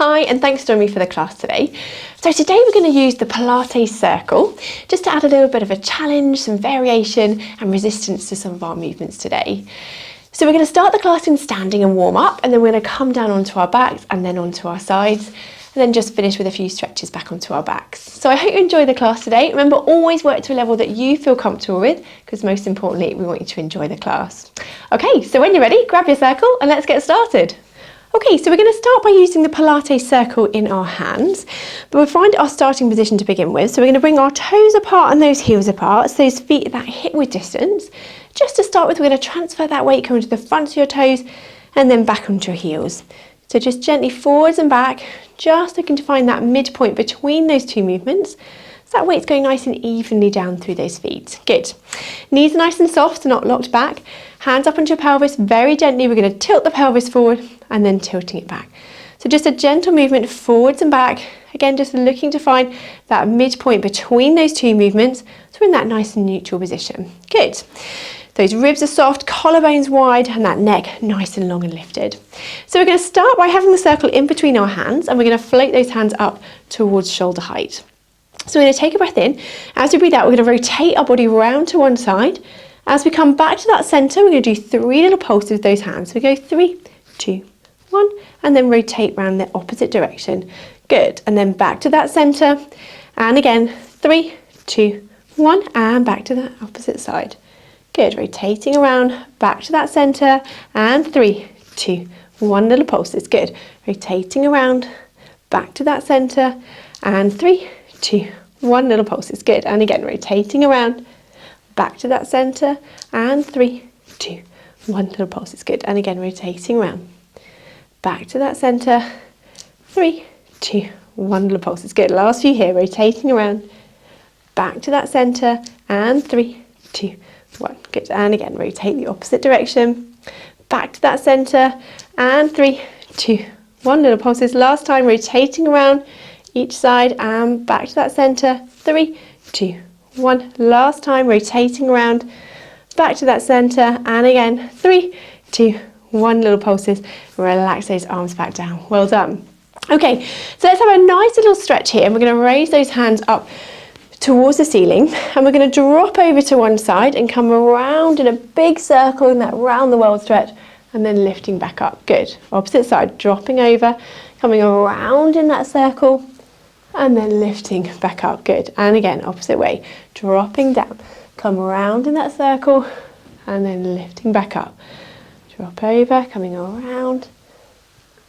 Hi, and thanks for joining me for the class today. So today we're going to use the Pilates circle just to add a little bit of a challenge, some variation and resistance to some of our movements today. So we're going to start the class in standing and warm up, and then we're going to come down onto our backs and then onto our sides, and then just finish with a few stretches back onto our backs. So I hope you enjoy the class today. Remember, always work to a level that you feel comfortable with, because most importantly, we want you to enjoy the class. Okay, so when you're ready, grab your circle and let's get started. Okay, so we're going to start by using the Pilates circle in our hands, but we'll find our starting position to begin with. So we're going to bring our toes apart and those heels apart, so those feet at that hip width distance. Just to start with, we're going to transfer that weight coming to the front of your toes and then back onto your heels. So just gently forwards and back, just looking to find that midpoint between those two movements. So that weight's going nice and evenly down through those feet. Good. Knees are nice and soft, so not locked back. Hands up onto your pelvis, very gently. We're going to tilt the pelvis forward and then tilting it back. So just a gentle movement forwards and back. Again, just looking to find that midpoint between those two movements. So we're in that nice and neutral position. Good. Those ribs are soft, collarbones wide, and that neck nice and long and lifted. So we're going to start by having the circle in between our hands, and we're going to float those hands up towards shoulder height. So we're going to take a breath in. As we breathe out, we're going to rotate our body round to one side. As we come back to that centre, we're going to do 3 little pulses with those hands. So we go 3, 2, 1, and then rotate round the opposite direction. Good. And then back to that centre. And again, 3, 2, 1, and back to the opposite side. Good. Rotating around, back to that centre, and 3, 2, 1 little pulses. Good. Rotating around, back to that centre, and 3, 2, 1 little pulses. Good. And again, rotating around, back to that centre, and 3, 2, 1 little pulses. Good. And again, rotating around, back to that centre, 3, 2, 1 little pulses. Good. Last few here, rotating around, back to that centre, and 3, 2, 1. Good. And again, rotate the opposite direction, back to that centre, and 3, 2, 1 little pulses. Last time, rotating around each side and back to that centre, 3, 2, 1. Last time, rotating around, back to that centre, and again, 3, 2, 1 little pulses. Relax those arms back down. Well done. Okay, so let's have a nice little stretch here, and we're going to raise those hands up towards the ceiling, and we're going to drop over to one side and come around in a big circle in that round the world stretch, and then lifting back up. Good. Opposite side, dropping over, coming around in that circle, and then lifting back up. Good. And again, opposite way, dropping down, come around in that circle, and then lifting back up. Drop over, coming around,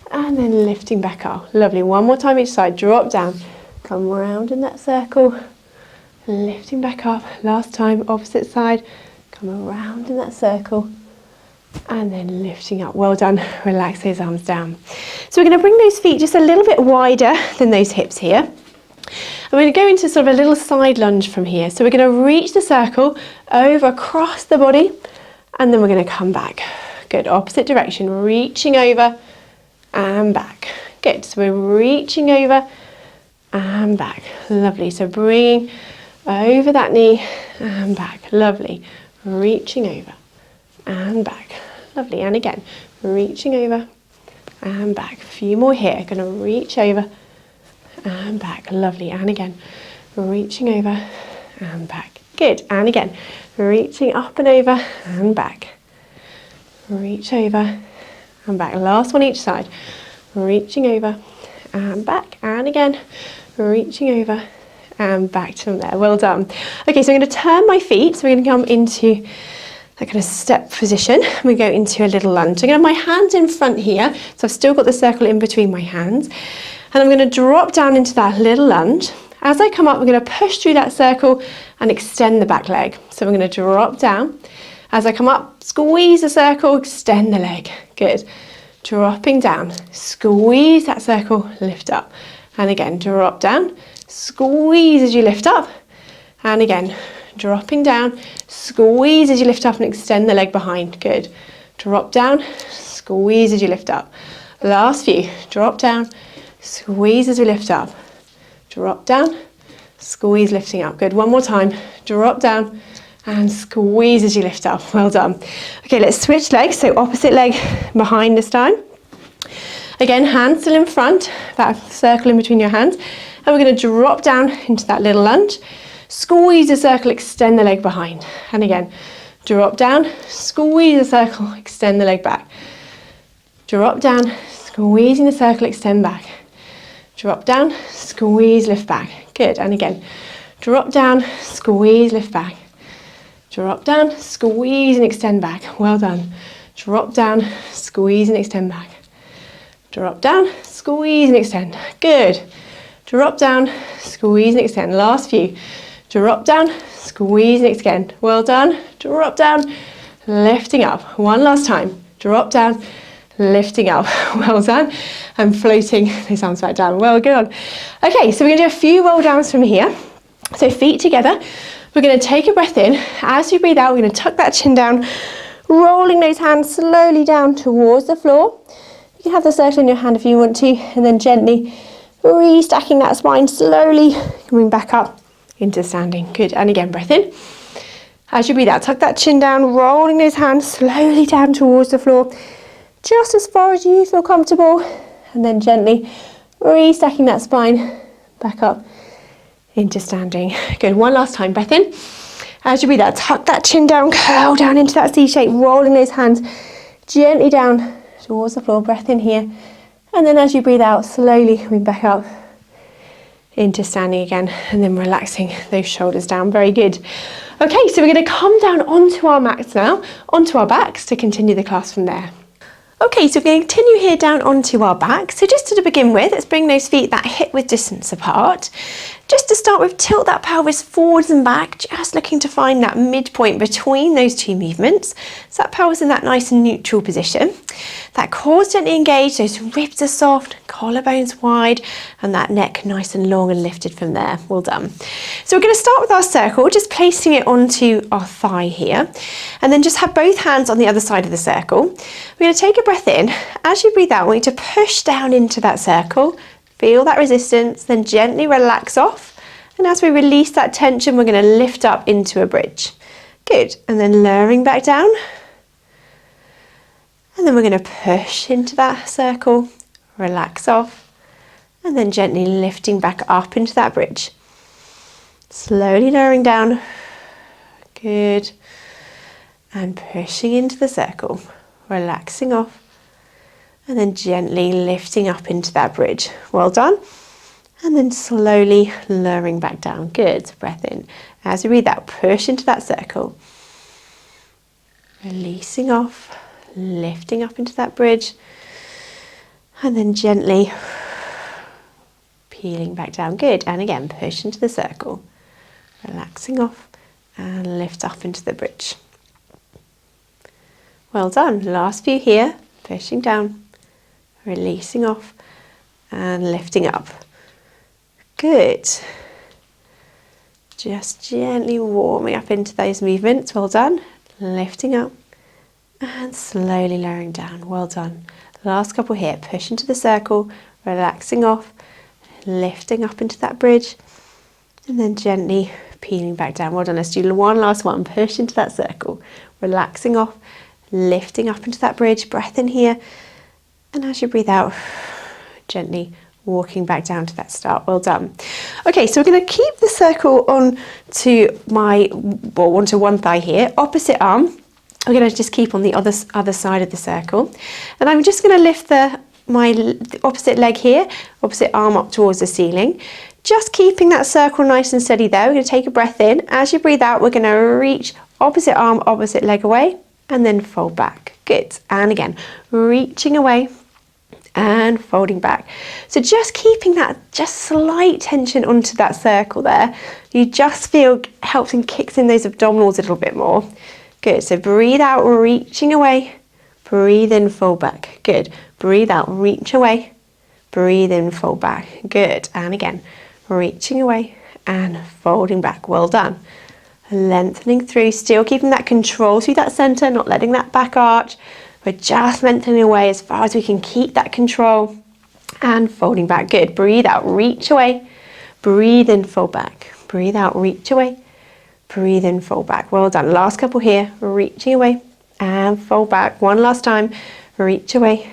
and then lifting back up. Lovely. One more time each side, drop down, come around in that circle, lifting back up. Last time, opposite side, come around in that circle, and then lifting up. Well done. Relax those arms down. So we're going to bring those feet just a little bit wider than those hips here. And we're going to go into sort of a little side lunge from here. So we're going to reach the circle over across the body, and then we're going to come back. Good. Opposite direction, reaching over and back. Good. So we're reaching over and back. Lovely. So bringing over that knee and back. Lovely. Reaching over and back. Lovely. And again, reaching over and back. A few more here. Going to reach over and back. Lovely. And again, reaching over and back. Good. And again, reaching up and over and back. Reach over and back. Last one each side. Reaching over and back. And again, reaching over and back to them there. Well done. Okay, so I'm going to turn my feet. So we're going to come into that kind of step position. We go into a little lunge. I'm going to have my hands in front here. So I've still got the circle in between my hands. And I'm going to drop down into that little lunge. As I come up, I'm going to push through that circle and extend the back leg. So I'm going to drop down. As I come up, squeeze the circle, extend the leg. Good. Dropping down, squeeze that circle, lift up. And again, drop down, squeeze as you lift up. And again, dropping down, squeeze as you lift up and extend the leg behind. Good. Drop down, squeeze as you lift up. Last few. Drop down, squeeze as we lift up. Drop down, squeeze lifting up. Good. One more time. Drop down and squeeze as you lift up. Well done. Okay, let's switch legs. So opposite leg behind this time. Again, hands still in front, that circle in between your hands. And we're going to drop down into that little lunge. Squeeze the circle, extend the leg behind. And again, drop down, squeeze the circle, extend the leg back. Drop down, squeezing the circle, extend back. Drop down, squeeze, lift back. Good. And again, drop down, squeeze, lift back. Drop down, squeeze and extend back. Well done. Drop down, squeeze and extend back. Drop down, squeeze and extend. Good. Drop down, squeeze and extend. Last few. Drop down, squeeze and extend. Well done. Drop down, lifting up. One last time. Drop down, lifting up. Well done. And floating those arms back down. Well done. Okay, so we're going to do a few roll downs from here. So feet together. We're going to take a breath in. As you breathe out, we're going to tuck that chin down, rolling those hands slowly down towards the floor. You can have the circle in your hand if you want to, and then gently restacking that spine slowly, coming back up into standing. Good. And again, breath in. As you breathe out, tuck that chin down, rolling those hands slowly down towards the floor, just as far as you feel comfortable, and then gently restacking that spine back up into standing. Good. One last time. Breath in. As you breathe out, tuck that chin down, curl down into that C shape, rolling those hands gently down towards the floor. Breath in here. And then as you breathe out, slowly coming back up into standing again, and then relaxing those shoulders down. Very good. Okay, so we're going to come down onto our mats now, onto our backs to continue the class from there. Okay, so we're going to continue here down onto our back. So just to begin with, let's bring those feet that hip width distance apart. Just to start with, tilt that pelvis forwards and back, just looking to find that midpoint between those two movements. So that pelvis in that nice and neutral position. That core's gently engaged, those ribs are soft, collarbones wide, and that neck nice and long and lifted from there. Well done. So we're going to start with our circle, just placing it onto our thigh here, and then just have both hands on the other side of the circle. We're going to take a breath in. As you breathe out, we need to push down into that circle. Feel that resistance, then gently relax off. And as we release that tension, we're going to lift up into a bridge. Good. And then lowering back down. And then we're going to push into that circle, relax off, and then gently lifting back up into that bridge. Slowly lowering down. Good. And pushing into the circle, relaxing off. And then gently lifting up into that bridge. Well done. And then slowly lowering back down. Good. Breath in. As you breathe out, push into that circle. Releasing off, lifting up into that bridge. And then gently peeling back down. Good. And again, push into the circle. Relaxing off and lift up into the bridge. Well done. Last few here. Pushing down. Releasing off and lifting up. Good. Just gently warming up into those movements. Well done. Lifting up and slowly lowering down. Well done. Last couple here. Push into the circle, relaxing off, lifting up into that bridge, and then gently peeling back down. Well done. Let's do one last one. Push into that circle, relaxing off, lifting up into that bridge. Breath in here. And as you breathe out, gently walking back down to that start. Well done. Okay, so we're going to keep the circle onto onto one thigh here, opposite arm. We're going to just keep on the other side of the circle. And I'm just going to lift my opposite leg here, opposite arm up towards the ceiling. Just keeping that circle nice and steady there. We're going to take a breath in. As you breathe out, we're going to reach opposite arm, opposite leg away, and then fold back. Good. And again, reaching away and folding back. So just keeping that just slight tension onto that circle there. You just feel helps and kicks in those abdominals a little bit more. Good. So breathe out, reaching away. Breathe in, fold back. Good. Breathe out, reach away. Breathe in, fold back. Good. And again, reaching away and folding back. Well done. Lengthening through, still keeping that control through that center, not letting that back arch. We're just lengthening away as far as we can keep that control and folding back. Good. Breathe out, reach away. Breathe in, fold back. Breathe out, reach away. Breathe in, fold back. Well done. Last couple here. Reaching away and fold back. One last time. Reach away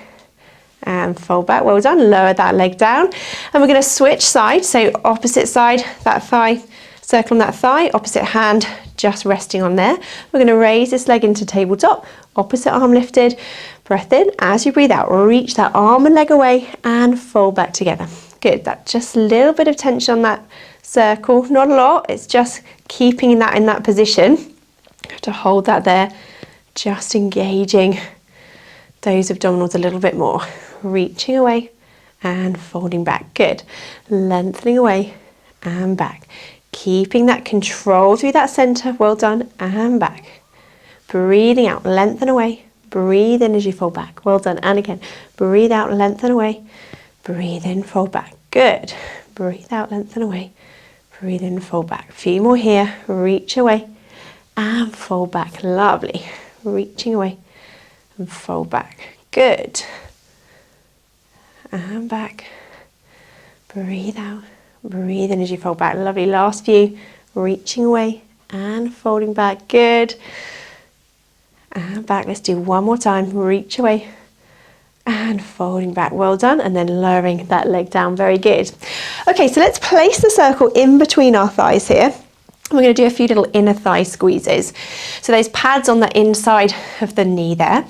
and fold back. Well done. Lower that leg down. And we're going to switch sides. So opposite side, that thigh, circle on that thigh, opposite hand just resting on there. We're going to raise this leg into tabletop, opposite arm lifted. Breath in. As you breathe out, reach that arm and leg away and fold back together. Good. That's just a little bit of tension on that circle. Not a lot. It's just keeping that in that position. You have to hold that there. Just engaging those abdominals a little bit more. Reaching away and folding back. Good. Lengthening away and back. Keeping that control through that center. Well done. And back. Breathing out. Lengthen away. Breathe in as you fold back. Well done. And again. Breathe out. Lengthen away. Breathe in. Fold back. Good. Breathe out. Lengthen away. Breathe in. Fold back. A few more here. Reach away and fold back. Lovely. Reaching away and fold back. Good. And back. Breathe out. Breathe in as you fold back. Lovely. Last few. Reaching away and folding back. Good. And back. Let's do one more time. Reach away and folding back. Well done. And then lowering that leg down. Very good. Okay, so let's place the circle in between our thighs here. We're going to do a few little inner thigh squeezes. So those pads on the inside of the knee there.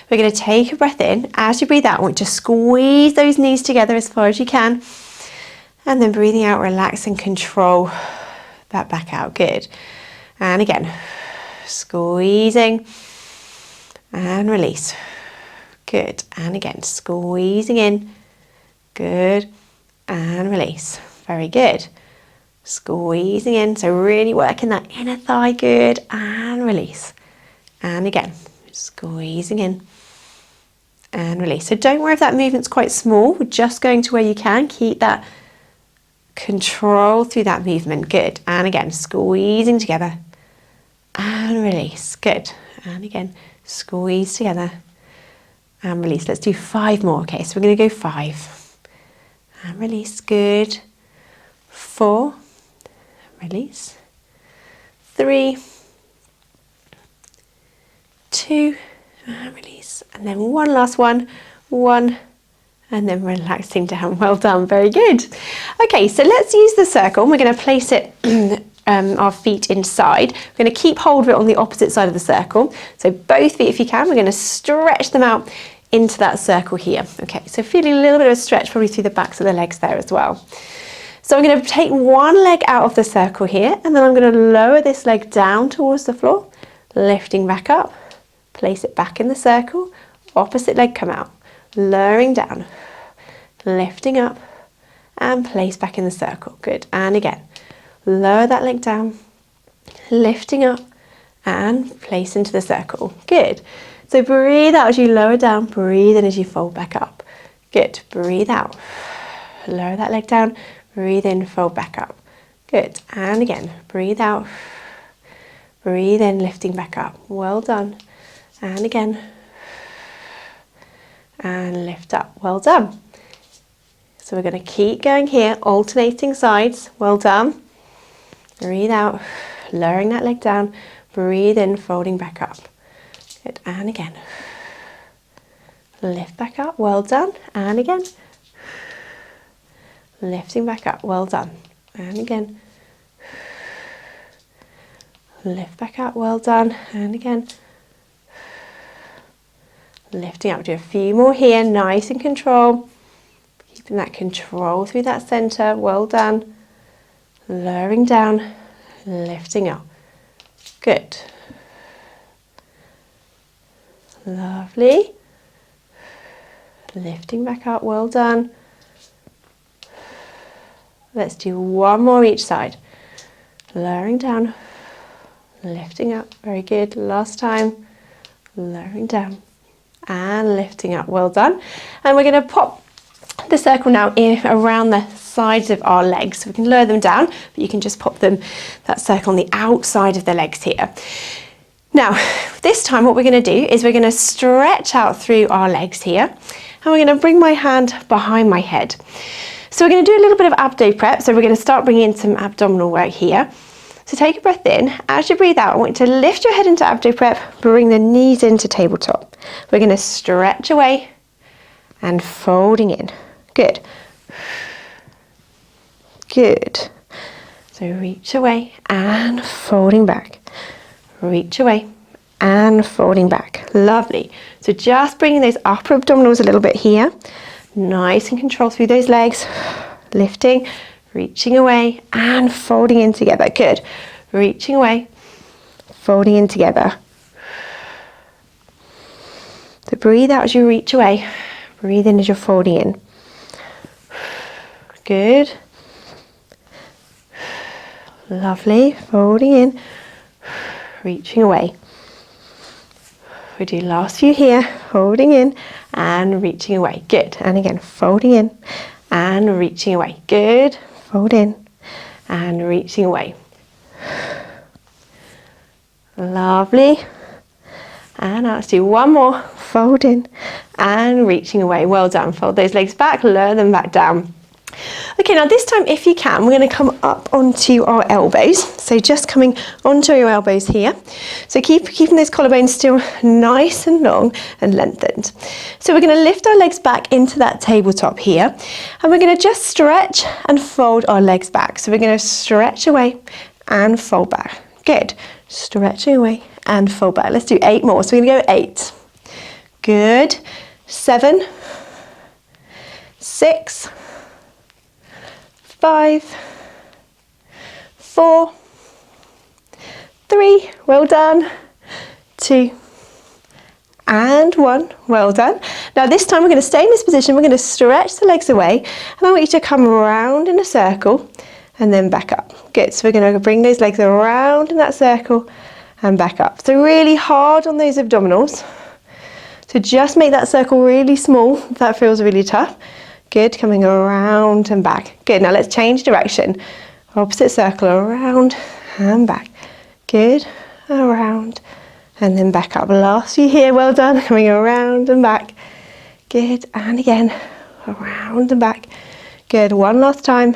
We're going to take a breath in. As you breathe out, I want you to squeeze those knees together as far as you can. And then breathing out, relax and control that back out. Good. And again, squeezing and release. Good. And again, squeezing in. Good. And release. Very good. Squeezing in, so really working that inner thigh. Good. And release. And again, squeezing in and release. So don't worry if that movement's quite small. We're just going to where you can. Keep that control through that movement. Good. And again, squeezing together and release. Good. And again, squeeze together and release. Let's do 5 more. Okay, so we're going to go 5 and release. Good. 4. Release. 3, 2, and release. And then one last one. 1, and then relaxing down. Well done. Very good. Okay, so let's use the circle. We're going to place it our feet inside. We're going to keep hold of it on the opposite side of the circle. So both feet, if you can, we're going to stretch them out into that circle here. Okay, so feeling a little bit of a stretch probably through the backs of the legs there as well. So I'm going to take one leg out of the circle here, and then I'm going to lower this leg down towards the floor, lifting back up, place it back in the circle, opposite leg come out, lowering down, lifting up, and place back in the circle. Good. And again, lower that leg down, lifting up, and place into the circle. Good. So breathe out as you lower down, breathe in as you fold back up. Good. Breathe out, lower that leg down, breathe in, fold back up. Good. And again, breathe out, breathe in, lifting back up. Well done. And again, and lift up. Well done. So we're going to keep going here, alternating sides. Well done. Breathe out, lowering that leg down, breathe in, folding back up. Good. And again, lift back up. Well done. And again, lifting back up. Well done. And again, lift back up. Well done. And again, lifting up. Do a few more here, nice and control. Keeping that control through that center. Well done. Lowering down, lifting up. Good. Lovely. Lifting back up. Well done. Let's do one more each side. Lowering down, lifting up. Very good. Last time. Lowering down and lifting up. Well done. And we're going to pop the circle now in around the sides of our legs. So we can lower them down, but you can just pop them, that circle on the outside of the legs here. Now, this time what we're going to do is we're going to stretch out through our legs here, and we're going to bring my hand behind my head. So we're going to do a little bit of abdo prep. So we're going to start bringing in some abdominal work here. So take a breath in. As you breathe out, I want you to lift your head into abdo prep, bring the knees into tabletop. We're going to stretch away and folding in. Good. Good. So reach away and folding back. Reach away and folding back. Lovely. So just bringing those upper abdominals a little bit here. Nice and controlled through those legs. Lifting, reaching away and folding in together. Good. Reaching away, folding in together. So breathe out as you reach away. Breathe in as you're folding in. Good. Lovely. Folding in, reaching away. We do last few here, folding in and reaching away. Good. And again, folding in and reaching away. Good. Fold in and reaching away. Lovely. And now let's do one more. Fold in and reaching away. Well done. Fold those legs back, lower them back down. Okay, now this time, if you can, we're going to come up onto our elbows. So just coming onto your elbows here. So keeping those collarbones still nice and long and lengthened. So we're going to lift our legs back into that tabletop here. And we're going to just stretch and fold our legs back. So we're going to stretch away and fold back. Good. Stretching away and fold back. Let's do 8 more. So we're going to go 8. Good. 7, 6, 5, 4, 3, well done, 2, and 1, well done. Now this time we're going to stay in this position, we're going to stretch the legs away, and I want you to come around in a circle and then back up. Good, so we're going to bring those legs around in that circle and back up. So really hard on those abdominals. So just make that circle really small if that feels really tough. Good, coming around and back. Good, now let's change direction. Opposite circle, around and back. Good, around and then back up. Last few here, well done. Coming around and back. Good, and again, around and back. Good, one last time.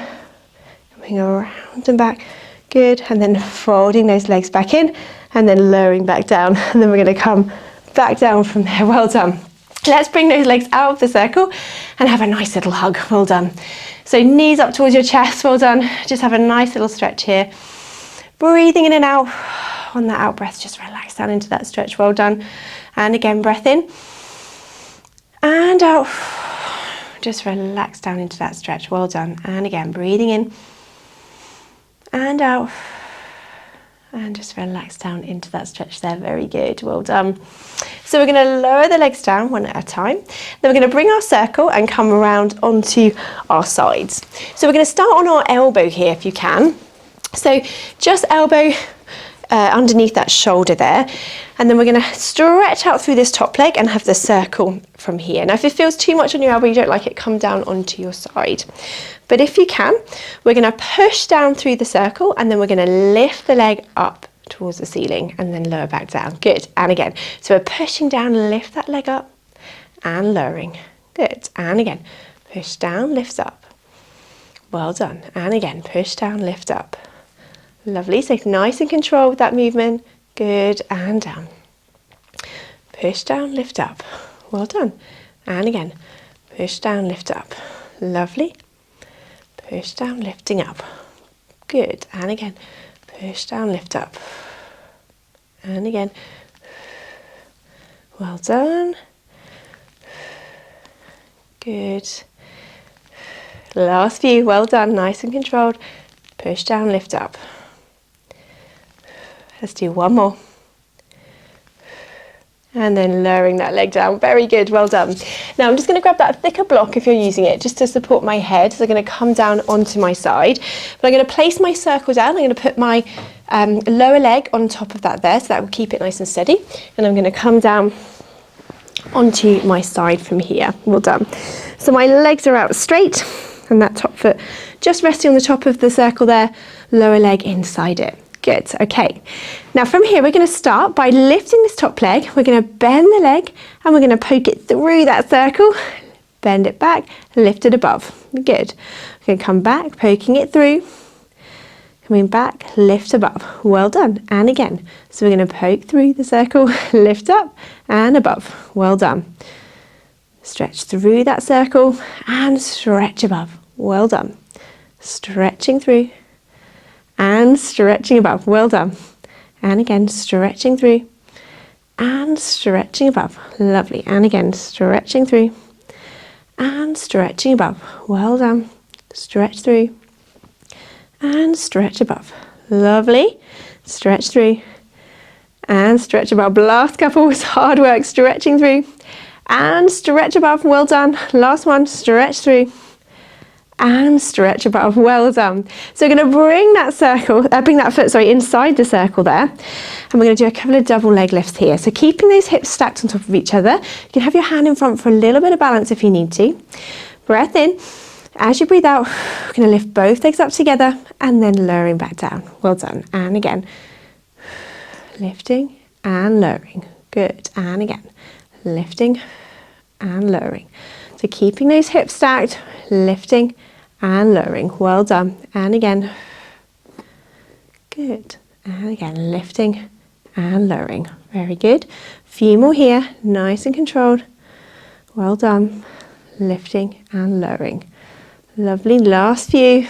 Coming around and back. Good, and then folding those legs back in and then lowering back down. And then we're going to come back down from there. Well done. Let's bring those legs out of the circle and have a nice little hug. Well done. So knees up towards your chest. Well done. Just have a nice little stretch here. Breathing in and out. On that out breath, just relax down into that stretch. Well done. And again, breath in and out. Just relax down into that stretch. Well done. And again, breathing in and out. And just relax down into that stretch there. Very good. Well done. So we're going to lower the legs down one at a time. Then we're going to bring our circle and come around onto our sides. So we're going to start on our elbow here if you can. So just elbow underneath that shoulder there. And then we're going to stretch out through this top leg and have the circle from here. Now if it feels too much on your elbow, you don't like it, come down onto your side. But if you can, we're going to push down through the circle and then we're going to lift the leg up towards the ceiling and then lower back down. Good. And again, so we're pushing down, lift that leg up and lowering. Good. And again, push down, lift up. Well done. And again, push down, lift up. Lovely. So nice and controlled with that movement. Good. And down. Push down, lift up. Well done. And again, push down, lift up. Lovely. Push down, lifting up. Good. And again, push down, lift up. And again. Well done. Good. Last few. Well done. Nice and controlled. Push down, lift up. Let's do one more. And then lowering that leg down. Very good. Well done. Now I'm just going to grab that thicker block if you're using it, just to support my head. So I'm going to come down onto my side. But I'm going to place my circle down. I'm going to put my lower leg on top of that there, so that will keep it nice and steady. And I'm going to come down onto my side from here. Well done. So my legs are out straight and that top foot just resting on the top of the circle there, lower leg inside it. Good. Okay. Now from here we're going to start by lifting this top leg. We're going to bend the leg and we're going to poke it through that circle, bend it back, lift it above. Good. We're going to come back, poking it through, coming back, lift above. Well done. And again. So we're going to poke through the circle, lift up and above. Well done. Stretch through that circle and stretch above. Well done. Stretching through and stretching above. Well done. And again, stretching through and stretching above. Lovely. And again, stretching through and stretching above. Well done. Stretch through and stretch above. Lovely. Stretch through and stretch above. Last couple was hard work. Stretching through and stretch above. Well done. Last one. Stretch through and stretch above. Well done. So we're going to bring that circle, bring that foot, inside the circle there. And we're going to do a couple of double leg lifts here. So keeping those hips stacked on top of each other. You can have your hand in front for a little bit of balance if you need to. Breath in. As you breathe out, we're going to lift both legs up together and then lowering back down. Well done. And again. Lifting and lowering. Good. And again. Lifting and lowering. So keeping those hips stacked, lifting and lowering. Well done. And again. Good. And again, lifting and lowering. Very good. Few more here. Nice and controlled. Well done. Lifting and lowering. Lovely. Last few.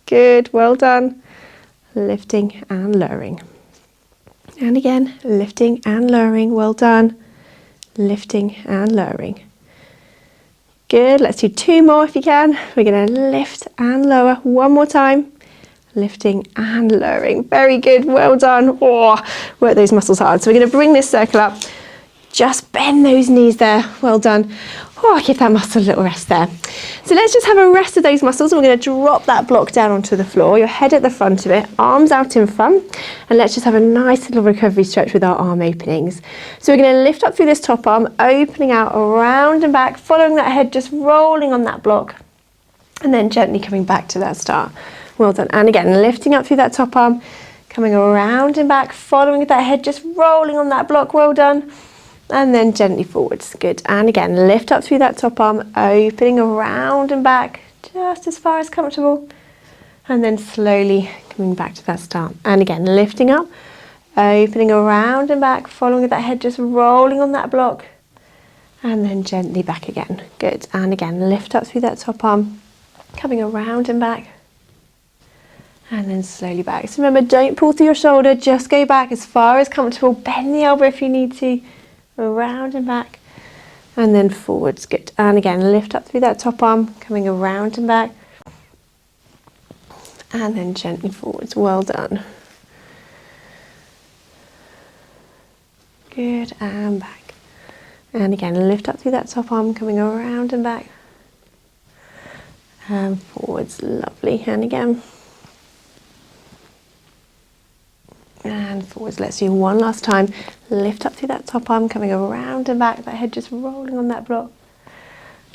Good. Well done. Lifting and lowering. And again, lifting and lowering. Well done. Lifting and lowering. Good. Let's do two more if you can. We're going to lift and lower one more time. Lifting and lowering. Very good. Well done. Oh, work those muscles hard. So we're going to bring this circle up. Just bend those knees there. Well done. Oh, give that muscle a little rest there. So let's just have a rest of those muscles. We're going to drop that block down onto the floor. Your head at the front of it, arms out in front. And let's just have a nice little recovery stretch with our arm openings. So we're going to lift up through this top arm, opening out around and back, following that head, just rolling on that block. And then gently coming back to that start. Well done. And again, lifting up through that top arm, coming around and back, following that head, just rolling on that block. Well done. And then gently forwards. Good. And again, lift up through that top arm, opening around and back, just as far as comfortable. And then slowly coming back to that start. And again, lifting up, opening around and back, following that head, just rolling on that block. And then gently back again. Good. And again, lift up through that top arm, coming around and back. And then slowly back. So remember, don't pull through your shoulder, just go back as far as comfortable. Bend the elbow if you need to. Around and back. And then forwards. Good. And again, lift up through that top arm, coming around and back. And then gently forwards. Well done. Good. And back. And again, lift up through that top arm, coming around and back. And forwards. Lovely. And again. And forwards. Let's do one last time. Lift up through that top arm, coming around and back. That head just rolling on that block.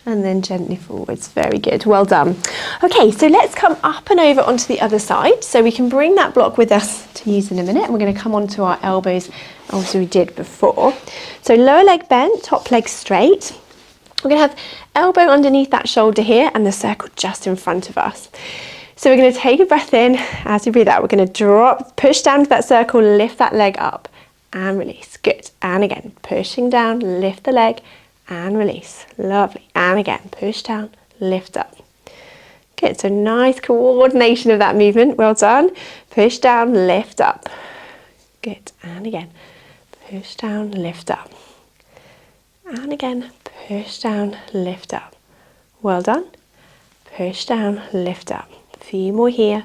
And then gently forwards. Very good. Well done. Okay, so let's come up and over onto the other side. So we can bring that block with us to use in a minute. And we're going to come onto our elbows as we did before. So lower leg bent, top leg straight. We're going to have elbow underneath that shoulder here and the circle just in front of us. So we're going to take a breath in. As we breathe out, we're going to drop, push down to that circle, lift that leg up and release. Good. And again, pushing down, lift the leg and release. Lovely. And again, push down, lift up. Good. So nice coordination of that movement. Well done. Push down, lift up. Good. And again, push down, lift up. And again, push down, lift up. Well done. Push down, lift up. Few more here.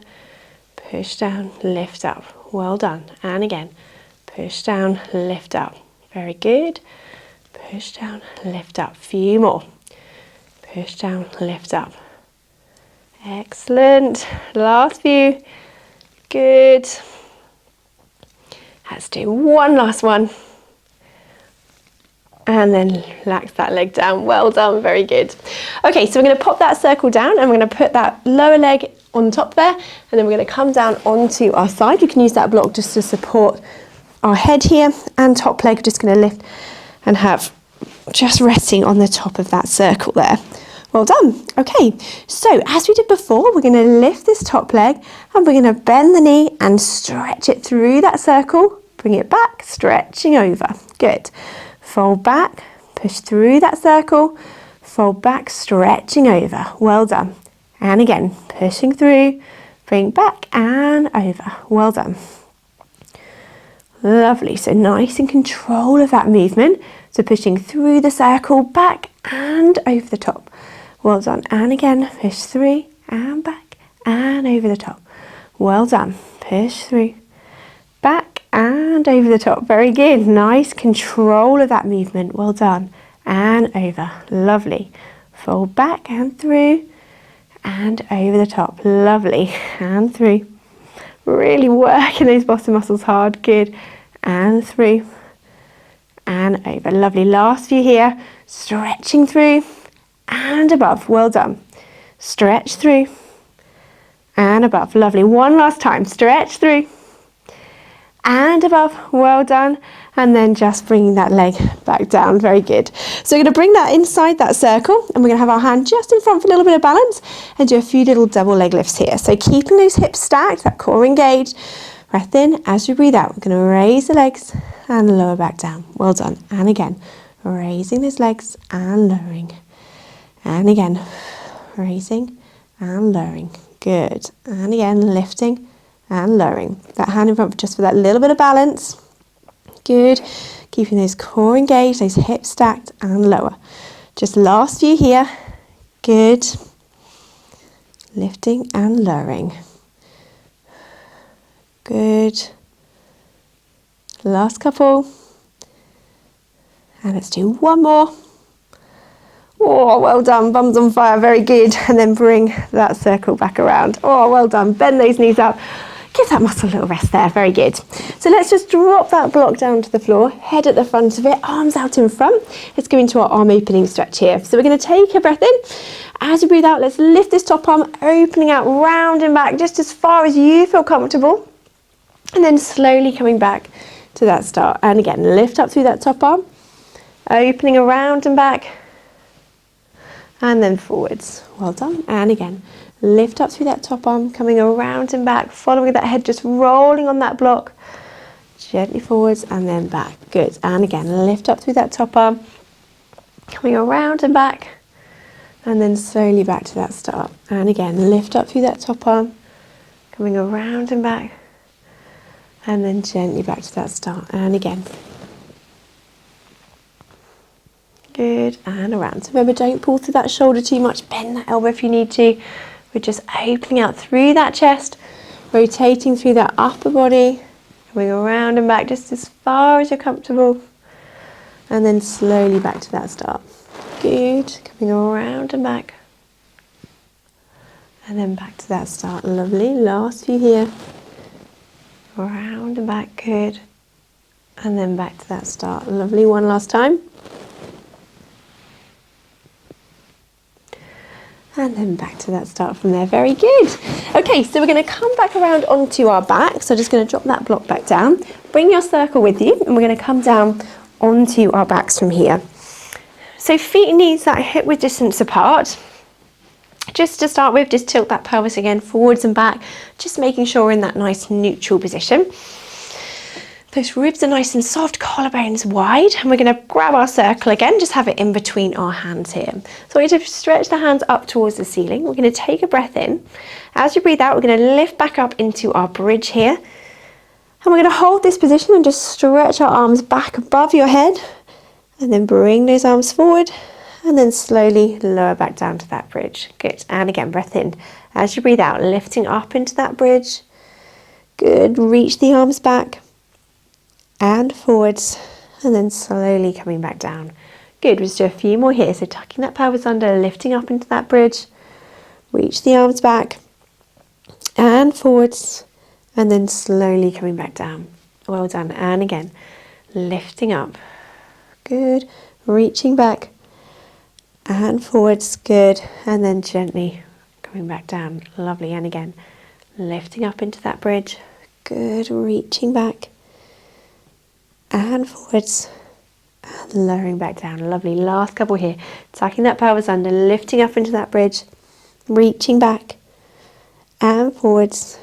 Push down, lift up. Well done. And again, push down, lift up. Very good. Push down, lift up. Few more. Push down, lift up. Excellent. Last few. Good. Let's do one last one. And then relax that leg down. Well done, very good. Okay, so we're going to pop that circle down and we're going to put that lower leg on top there, and then we're going to come down onto our side. You can use that block just to support our head here, and top leg just going to lift and have just resting on the top of that circle there. Well done. Okay, so as we did before, we're going to lift this top leg and we're going to bend the knee and stretch it through that circle. Bring it back, stretching over. Good. Fold back, push through that circle, fold back, stretching over, well done. And again, pushing through, bring back and over, well done. Lovely, so nice in control of that movement. So pushing through the circle, back and over the top. Well done, and again, push through and back and over the top. Well done, push through, back and over the top. Very good, nice control of that movement, well done. And over, lovely. Fold back and through and over the top, lovely. And through. Really working those bottom muscles hard, good. And through and over, lovely. Last few here, stretching through and above, well done. Stretch through and above, lovely. One last time, stretch through and above, well done. And then just bringing that leg back down, very good. So we're going to bring that inside that circle and we're going to have our hand just in front for a little bit of balance and do a few little double leg lifts here. So keeping those hips stacked, that core engaged. Breath in, as we breathe out, we're going to raise the legs and lower back down. Well done. And again, raising those legs and lowering. And again, raising and lowering. Good. And again, lifting and lowering. That hand in front just for that little bit of balance. Good. Keeping those core engaged, those hips stacked and lower. Just last few here. Good. Lifting and lowering. Good. Last couple. And let's do one more. Oh, well done. Bums on fire. Very good. And then bring that circle back around. Oh, well done. Bend those knees up. Give that muscle a little rest there, very good. So let's just drop that block down to the floor, head at the front of it, arms out in front. Let's go into our arm opening stretch here. So we're going to take a breath in. As you breathe out, let's lift this top arm, opening out round and back, just as far as you feel comfortable. And then slowly coming back to that start. And again, lift up through that top arm, opening around and back, and then forwards. Well done. And again, lift up through that top arm, coming around and back, following that head, just rolling on that block. Gently forwards and then back. Good. And again, lift up through that top arm, coming around and back, and then slowly back to that start. And again, lift up through that top arm, coming around and back, and then gently back to that start. And again. Good. And around. So remember, don't pull through that shoulder too much. Bend that elbow if you need to. We're just opening out through that chest, rotating through that upper body, coming around and back just as far as you're comfortable, and then slowly back to that start. Good. Coming around and back, and then back to that start. Lovely. Last few here. Around and back. Good. And then back to that start. Lovely. One last time. And then back to that start from there. Very good. Okay, so we're going to come back around onto our back. So just going to drop that block back down. Bring your circle with you, and we're going to come down onto our backs from here. So feet and knees that hip width distance apart. Just to start with, just tilt that pelvis again forwards and back, just making sure we're in that nice neutral position. Those ribs are nice and soft, collarbones wide, and we're going to grab our circle again, just have it in between our hands here. So we're going to stretch the hands up towards the ceiling. We're going to take a breath in. As you breathe out, we're going to lift back up into our bridge here. And we're going to hold this position and just stretch our arms back above your head, and then bring those arms forward, and then slowly lower back down to that bridge. Good. And again, breath in. As you breathe out, lifting up into that bridge. Good. Reach the arms back and forwards, and then slowly coming back down. Good. We'll just do a few more here. So tucking that pelvis under, lifting up into that bridge. Reach the arms back and forwards, and then slowly coming back down. Well done. And again, lifting up. Good. Reaching back and forwards. Good. And then gently coming back down. Lovely. And again, lifting up into that bridge. Good. Reaching back and forwards, and lowering back down. Lovely. Last couple here. Tucking that pelvis under, lifting up into that bridge, reaching back and forwards,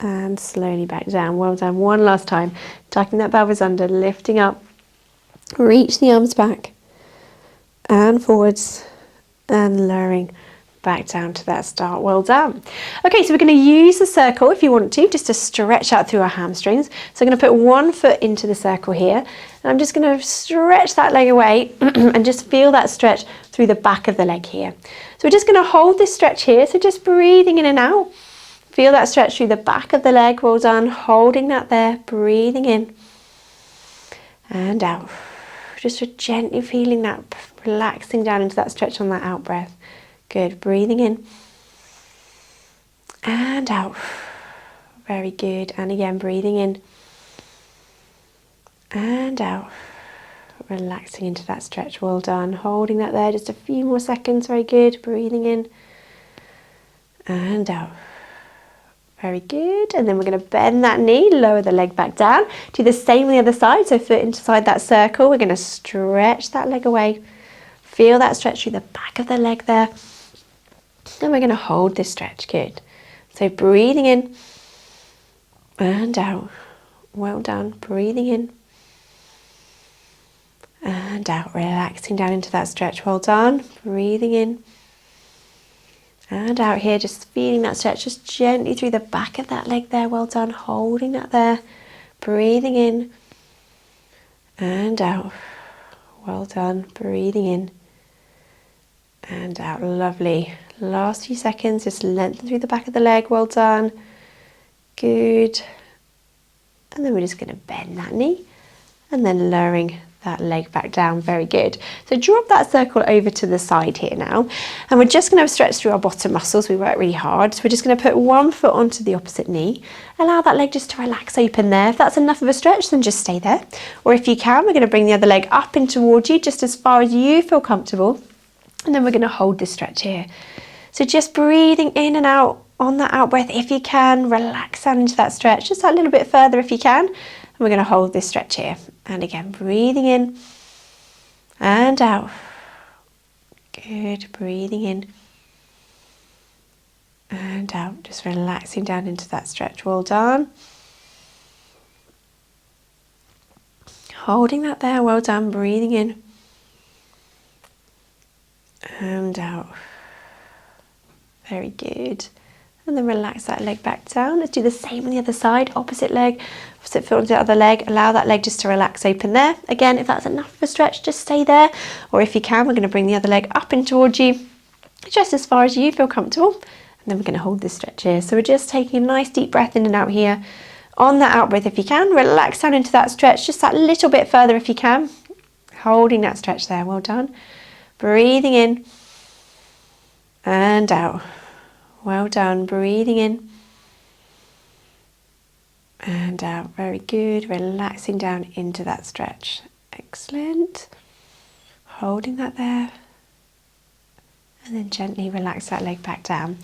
and slowly back down. Well done. One last time. Tucking that pelvis under, lifting up, reach the arms back and forwards, and lowering back down to that start. Well done. Okay, so we're going to use the circle if you want to, just to stretch out through our hamstrings. So I'm going to put one foot into the circle here, and I'm just going to stretch that leg away and just feel that stretch through the back of the leg here. So we're just going to hold this stretch here, so just breathing in and out. Feel that stretch through the back of the leg. Well done. Holding that there, breathing in and out. Just gently feeling that, relaxing down into that stretch on that out breath. Good. Breathing in and out. Very good. And again, breathing in and out. Relaxing into that stretch. Well done. Holding that there just a few more seconds. Very good. Breathing in and out. Very good. And then we're going to bend that knee, lower the leg back down. Do the same on the other side. So foot inside that circle. We're going to stretch that leg away. Feel that stretch through the back of the leg there. And we're going to hold this stretch. Good. So breathing in and out. Well done. Breathing in and out. Relaxing down into that stretch. Well done. Breathing in and out here. Just feeling that stretch just gently through the back of that leg there. Well done. Holding that there. Breathing in and out. Well done. Breathing in and out. Lovely. Last few seconds, just lengthen through the back of the leg. Well done. Good. And then we're just going to bend that knee and then lowering that leg back down. Very good. So drop that circle over to the side here now. And we're just going to stretch through our bottom muscles. We work really hard. So we're just going to put one foot onto the opposite knee. Allow that leg just to relax open there. If that's enough of a stretch, then just stay there. Or if you can, we're going to bring the other leg up in towards you, just as far as you feel comfortable. And then we're going to hold this stretch here. So just breathing in and out on that out breath. If you can, relax down into that stretch, just a little bit further if you can. And we're going to hold this stretch here. And again, breathing in and out. Good. Breathing in and out. Just relaxing down into that stretch. Well done. Holding that there. Well done. Breathing in and out. Very good. And then relax that leg back down. Let's do the same on the other side. Opposite leg, opposite foot onto the other leg. Allow that leg just to relax open there. Again, if that's enough of a stretch, just stay there. Or if you can, we're going to bring the other leg up in towards you, just as far as you feel comfortable. And then we're going to hold this stretch here. So we're just taking a nice deep breath in and out here. On that out breath, if you can, relax down into that stretch, just that little bit further if you can. Holding that stretch there. Well done. Breathing in and out. Well done. Breathing in and out. Very good. Relaxing down into that stretch. Excellent. Holding that there. And then gently relax that leg back down.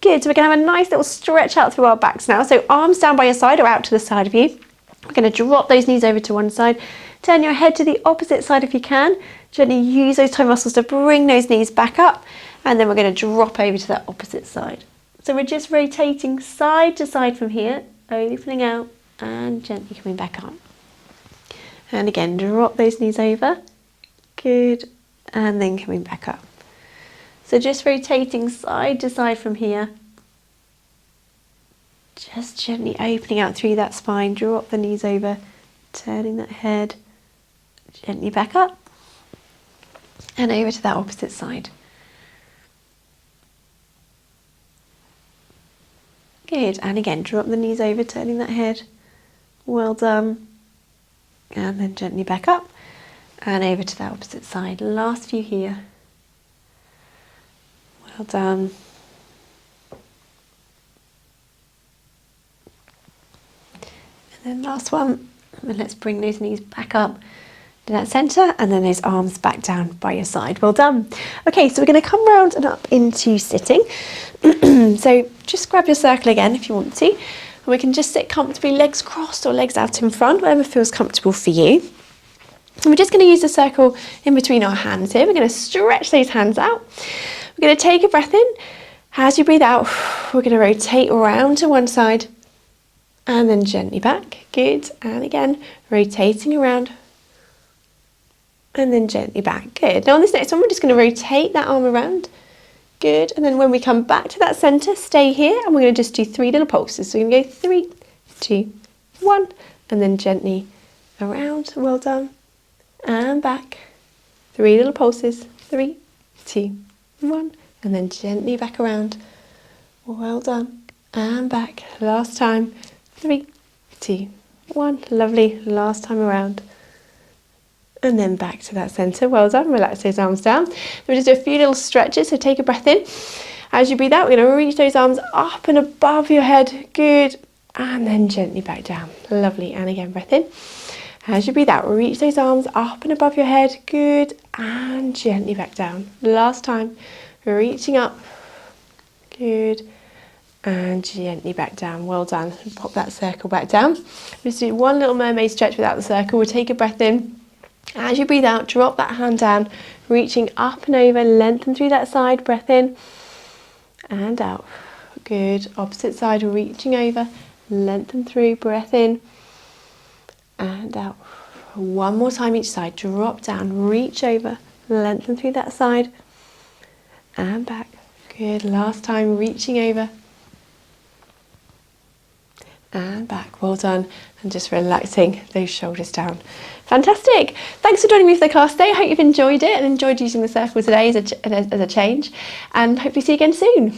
Good. So we're going to have a nice little stretch out through our backs now. So arms down by your side or out to the side of you. We're going to drop those knees over to one side. Turn your head to the opposite side if you can. Gently use those toe muscles to bring those knees back up. And then we're going to drop over to that opposite side. So we're just rotating side to side from here, opening out and gently coming back up. And again, drop those knees over. Good. And then coming back up. So just rotating side to side from here. Just gently opening out through that spine. Drop the knees over, turning that head gently back up and over to that opposite side. Good. And again, drop the knees over, turning that head. Well done. And then gently back up and over to that opposite side. Last few here. Well done. And then last one. And let's bring those knees back up to that centre and then those arms back down by your side. Well done. Okay, so we're going to come round and up into sitting. So just grab your circle again if you want to. And we can just sit comfortably, legs crossed or legs out in front, whatever feels comfortable for you. And we're just going to use the circle in between our hands here. We're going to stretch those hands out. We're going to take a breath in. As you breathe out, we're going to rotate around to one side and then gently back. Good. And again, rotating around and then gently back. Good. Now on this next one, we're just going to rotate that arm around. Good. And then when we come back to that centre, stay here, and we're going to just do 3 little pulses. So we're going to go 3, 2, 1, and then gently around. Well done. And back. 3 little pulses. 3, 2, 1, and then gently back around. Well done. And back. Last time. 3, 2, 1. Lovely. Last time around. And then back to that centre. Well done. Relax those arms down. We'll just do a few little stretches. So take a breath in. As you breathe out, we're going to reach those arms up and above your head. Good. And then gently back down. Lovely. And again, breath in. As you breathe out, reach those arms up and above your head. Good. And gently back down. Last time. Reaching up. Good. And gently back down. Well done. Pop that circle back down. Just do one little mermaid stretch without the circle. We'll take a breath in. As you breathe out, drop that hand down, reaching up and over, lengthen through that side, breath in and out. Good. Opposite side, reaching over, lengthen through, breath in and out. One more time each side, drop down, reach over, lengthen through that side and back. Good. Last time, reaching over and back. Well done. And just relaxing those shoulders down. Fantastic. Thanks for joining me for the class today. I hope you've enjoyed it and enjoyed using the circle today as a change, and hopefully see you again soon.